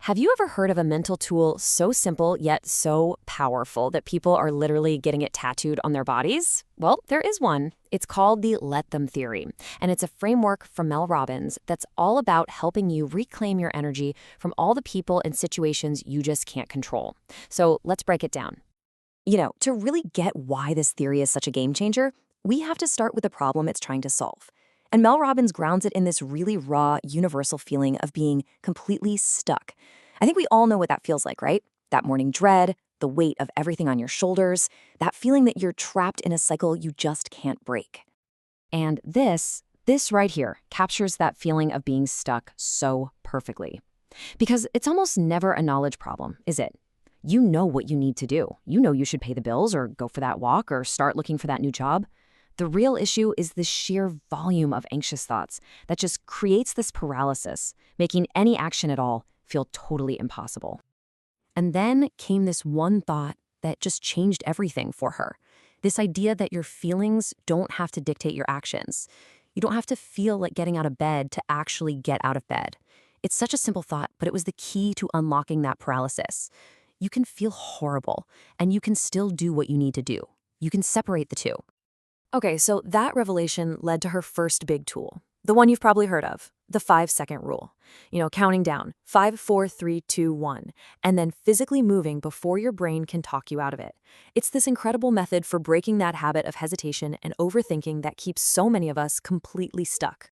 Have you ever heard of a mental tool so simple yet so powerful that people are literally getting it tattooed on their bodies? Well, there is one. It's called the Let Them Theory, and it's a framework from Mel Robbins that's all about helping you reclaim your energy from all the people and situations you just can't control. So let's break it down. To really get why this theory is such a game changer, we have to start with the problem it's trying to solve. And Mel Robbins grounds it in this really raw, universal feeling of being completely stuck. I think we all know what that feels like, right? That morning dread, the weight of everything on your shoulders, that feeling that you're trapped in a cycle you just can't break. And this right here captures that feeling of being stuck so perfectly. Because it's almost never a knowledge problem, is it? You know what you need to do. You know you should pay the bills or go for that walk or start looking for that new job. The real issue is the sheer volume of anxious thoughts that just creates this paralysis, making any action at all feel totally impossible. And then came this one thought that just changed everything for her. This idea that your feelings don't have to dictate your actions. You don't have to feel like getting out of bed to actually get out of bed. It's such a simple thought, but it was the key to unlocking that paralysis. You can feel horrible, and you can still do what you need to do. You can separate the two. Okay, so that revelation led to her first big tool, the one you've probably heard of, the 5-second rule. Counting down, 5, 4, 3, 2, 1, and then physically moving before your brain can talk you out of it. It's this incredible method for breaking that habit of hesitation and overthinking that keeps so many of us completely stuck.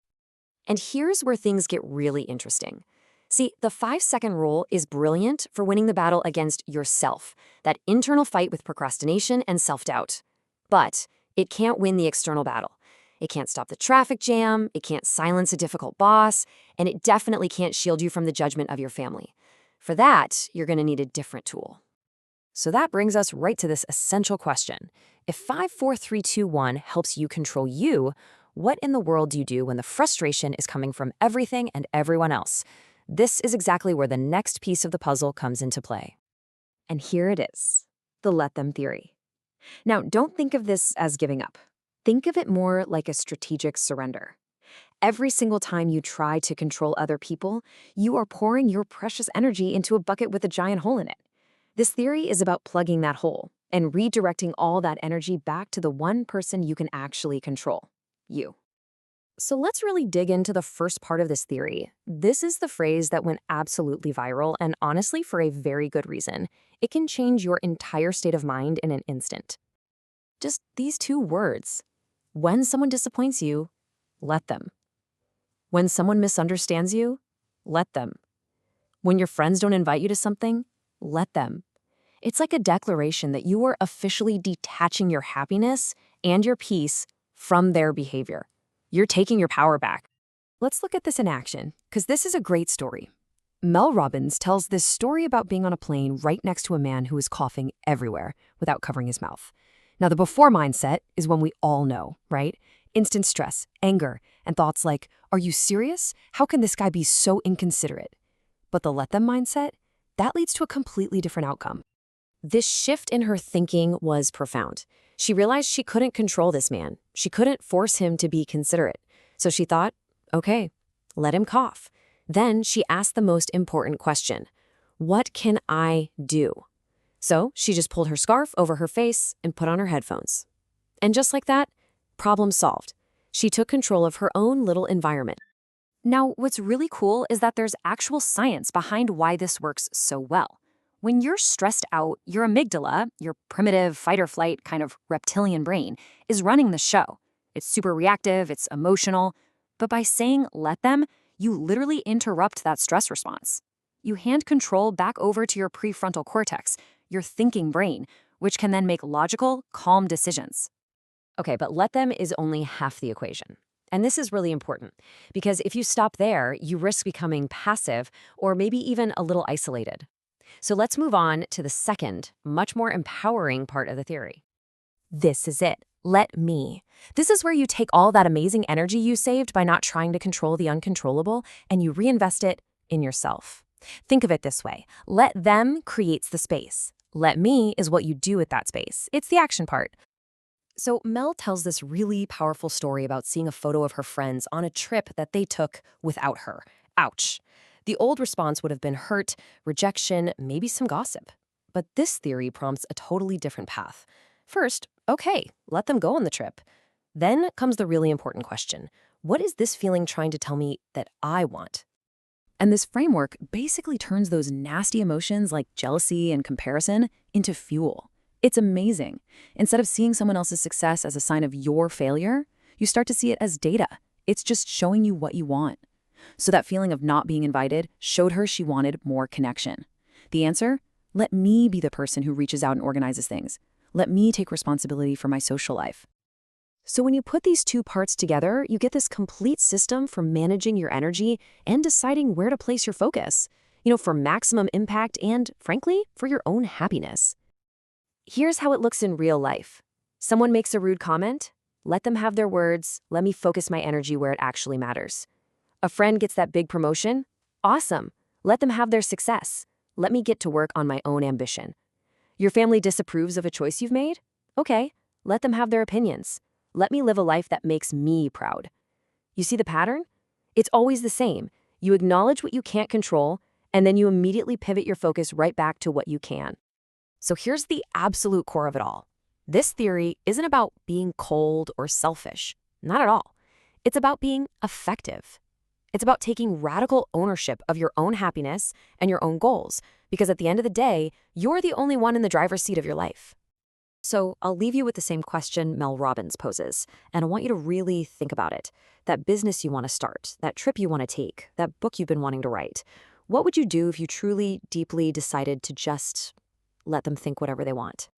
And here's where things get really interesting. See, the 5-second rule is brilliant for winning the battle against yourself, that internal fight with procrastination and self-doubt. But it can't win the external battle. It can't stop the traffic jam, it can't silence a difficult boss, and it definitely can't shield you from the judgment of your family. For that, you're going to need a different tool. So that brings us right to this essential question. If 5, 4, 3, 2, 1 helps you control you, what in the world do you do when the frustration is coming from everything and everyone else? This is exactly where the next piece of the puzzle comes into play. And here it is, the Let Them Theory. Now, don't think of this as giving up. Think of it more like a strategic surrender. Every single time you try to control other people, you are pouring your precious energy into a bucket with a giant hole in it. This theory is about plugging that hole and redirecting all that energy back to the one person you can actually control, you. So let's really dig into the first part of this theory. This is the phrase that went absolutely viral, and honestly, for a very good reason. It can change your entire state of mind in an instant. Just these two words. When someone disappoints you, let them. When someone misunderstands you, let them. When your friends don't invite you to something, let them. It's like a declaration that you are officially detaching your happiness and your peace from their behavior. You're taking your power back. Let's look at this in action, because this is a great story. Mel Robbins tells this story about being on a plane right next to a man who is coughing everywhere without covering his mouth. Now, the before mindset is one we all know, right? Instant stress, anger, and thoughts like, are you serious? How can this guy be so inconsiderate? But the let them mindset, that leads to a completely different outcome. This shift in her thinking was profound. She realized she couldn't control this man. She couldn't force him to be considerate. So she thought, okay, let him cough. Then she asked the most important question. What can I do? So she just pulled her scarf over her face and put on her headphones. And just like that, problem solved. She took control of her own little environment. Now, what's really cool is that there's actual science behind why this works so well. When you're stressed out, your amygdala, your primitive fight-or-flight kind of reptilian brain, is running the show. It's super reactive, it's emotional. But by saying let them, you literally interrupt that stress response. You hand control back over to your prefrontal cortex, your thinking brain, which can then make logical, calm decisions. Okay, but let them is only half the equation. And this is really important, because if you stop there, you risk becoming passive or maybe even a little isolated. So let's move on to the second, much more empowering part of the theory. This is it. Let me. This is where you take all that amazing energy you saved by not trying to control the uncontrollable and you reinvest it in yourself. Think of it this way. Let them creates the space. Let me is what you do with that space. It's the action part. So Mel tells this really powerful story about seeing a photo of her friends on a trip that they took without her. Ouch. The old response would have been hurt, rejection, maybe some gossip. But this theory prompts a totally different path. First, okay, let them go on the trip. Then comes the really important question. What is this feeling trying to tell me that I want? And this framework basically turns those nasty emotions like jealousy and comparison into fuel. It's amazing. Instead of seeing someone else's success as a sign of your failure, you start to see it as data. It's just showing you what you want. So that feeling of not being invited showed her she wanted more connection. The answer? Let me be the person who reaches out and organizes things. Let me take responsibility for my social life. So when you put these two parts together, you get this complete system for managing your energy and deciding where to place your focus, for maximum impact and, frankly, for your own happiness. Here's how it looks in real life. Someone makes a rude comment. Let them have their words. Let me focus my energy where it actually matters. A friend gets that big promotion. Awesome. Let them have their success. Let me get to work on my own ambition. Your family disapproves of a choice you've made? Okay, let them have their opinions. Let me live a life that makes me proud. You see the pattern? It's always the same. You acknowledge what you can't control, and then you immediately pivot your focus right back to what you can. So here's the absolute core of it all. This theory isn't about being cold or selfish. Not at all. It's about being effective. It's about taking radical ownership of your own happiness and your own goals, because at the end of the day, you're the only one in the driver's seat of your life. So I'll leave you with the same question Mel Robbins poses, and I want you to really think about it. That business you want to start, that trip you want to take, that book you've been wanting to write. What would you do if you truly, deeply decided to just let them think whatever they want?